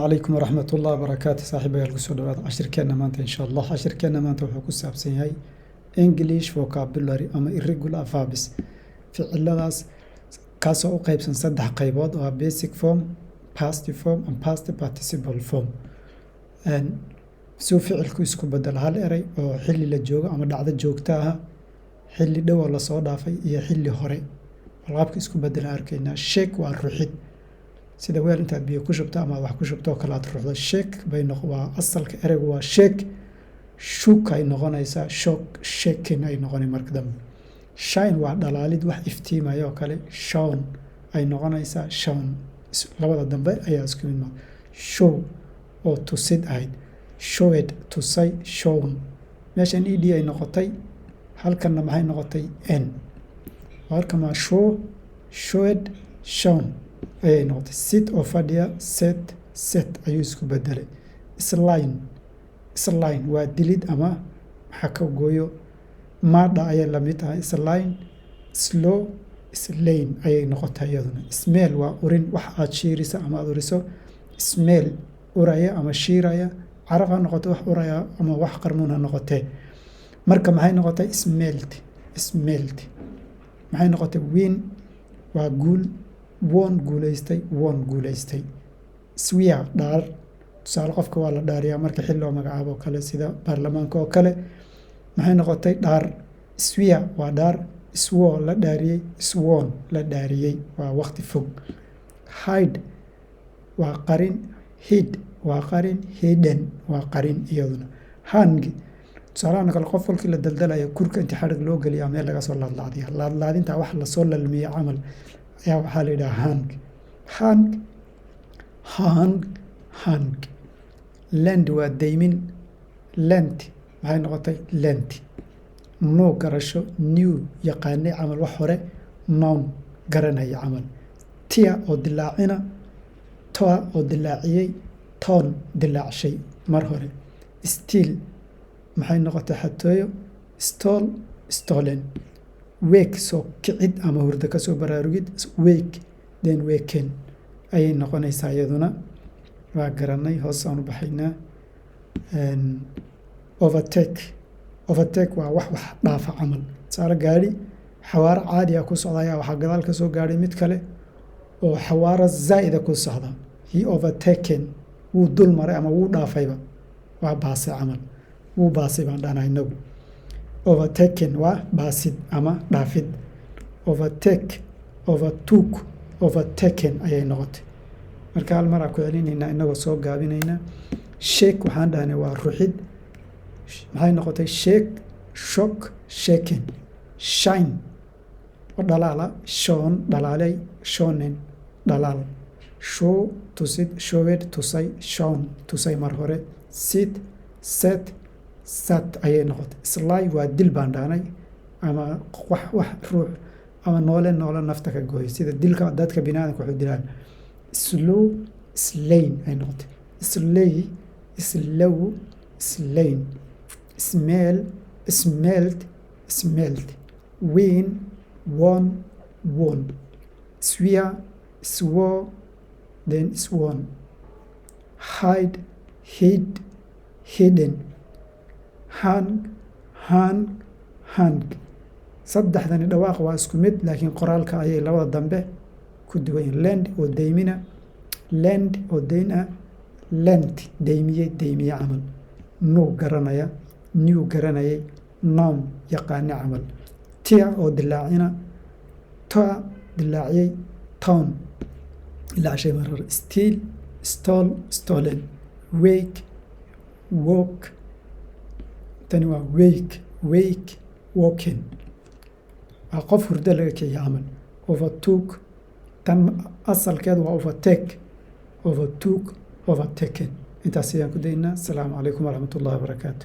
عليكم ورحمة الله وبركاته صاحبي القصود عشر كنا مانت إن شاء الله عشر كنا مانت وحكو سابسين هاي English vocabulary أما irregular verbs في علadaas kaasoo u qaybsan saddex qaybood oo ah basic form, past form and past participle form. Suu ficilku isku bedelo hal eray oo xilli la joogo ama dhacdo joogto ah, xilli dhow oo la soo dhaafay iyo xilli hore. Qaabka isku bedela arkaynaa shake waa ruxid. Sida weel intaad biyo ku shubto ama wax ku shubto kala aad ruxdo shake bay waa asalka eraygu waa shake. Shook ay noqonaysaa shock, shaking ay noqonay marka dambe. Shine waa dhalaalid wax iftiimaya oo kale shone ay noqonaysaa shone. Labada dambe ayaa isku mid ah. Show oo tusid ahayd, showed tusay shown. Meeshan ed ay noqotay, halkanna maxay noqotay n. Halkan ma show, showed, shown ayay noqotay. Sit oo fadhiya, set, set ayuu isku bedelay. Slain waa dilid ama maxaa ka gooyo. Mada ayay la mid tahay slain, slow, slain ayay noqotay iyaduna. Smell waa urin wax aad shiirisa ama aad uriso. Smell uraya ama shiiraya. Caraf ha noqoto wax uraya ama wax qarmuun ha noqotee. Marka maxay noqotay smelled, smelled. Maxay noqotay win waa guul, won guulaystay, won guulaystay. Swear dhaar tusaale qofka waa la dhaariyaa marka xil loo magacaabo kale sida baarlamaanka oo kale. Maxay noqotay dhaar. Swear waa dhaar, swore la dhaariyay, sworn la dhaariyay waa waqti fog. Hide waa qarin, hid waa qarin, hidden waa qarin iyaduna. Hang tusaalahan kale qof walkii la daldalayo kurka inta xarig loo geliyaa meel laga soo laadlaadiya. Laadlaadinta wax la soo lalmiyo camal ayaa waxaa la yidhaha hang. Hang, hang, hang. Lend waa deymin, lent maxay noqotay lent. No garasho, new yaqaanay camal wax hore, noun garanaya camal. Tia oo dilaacina, toa oo dilaaciyey, ton dilaacshay mar hore. Still maxay noqotay xatooyo, stole, stolen. Wake soo kicid ama hurdo ka soo baraarugid, wake then waken ayay noqonaysaa iyaduna. Waa garanay hoos aan u baxaynaa. Overtake, overtake waa wax dhaafa camal. Tusaale gaari xawaaro caadi ah ku socdaya waxaa gadaal ka soo gaaray mid kale oo xawaaro zaa'ida ku socda. He overtaken wuu dul maray ama wuu dhaafayba waa baasay camal. Wuu baasay baan dhahnaa inagu. Overtaken waa baasid ama dhaafid. Overtake, overtook, overtaken ayay noqotay. Marka hal mar aan ku celinaynaa inagoo soo gaabinaynaa. Shake waxaan dhahnay waa ruxid. Maxay noqotay shake, shock, shaken. Shine oo dhalaala, shone dhalaalay, shonen dhalaal. Show tusid, showed tusay, shown tusay mar hore. Sit, set, sat ayay noqotay. Sly waa dil baan dhahnay ama wax ruux ama noole nafta ka gooy sida dilka dadka bini'aadamka wuxuu dilaan. Slow, slain ay noqotay. Slay, slow, slain. Smell, smelled, smelled. Win, won, won. Swear, swore, then sworn. Hide, hid, hidden. Hang, hung, hung. Saddexdani dhawaaq waa isku mid laakiin qoraalka ayay labada dambe ku duwan yihiin. Lend oo deymina, lend oo deyn ah, lent deymiyey, deymiye camal. No garanaya, new garanayay, noun yaqaane camal. Tia oo dilaacina, toa dilaaciyey, town dilaacshay mar hore. Steal, stole, stolen. Wake, woke. Tani waa wake, wake, woken. waa qof hurdo laga kiciyo camal. Overtook tan asalkeedu waa overtake, overtook, overtaken. intaas ayaan ku daynaa. Asalaamu calaykum waraxmatullaahi wabarakaatu.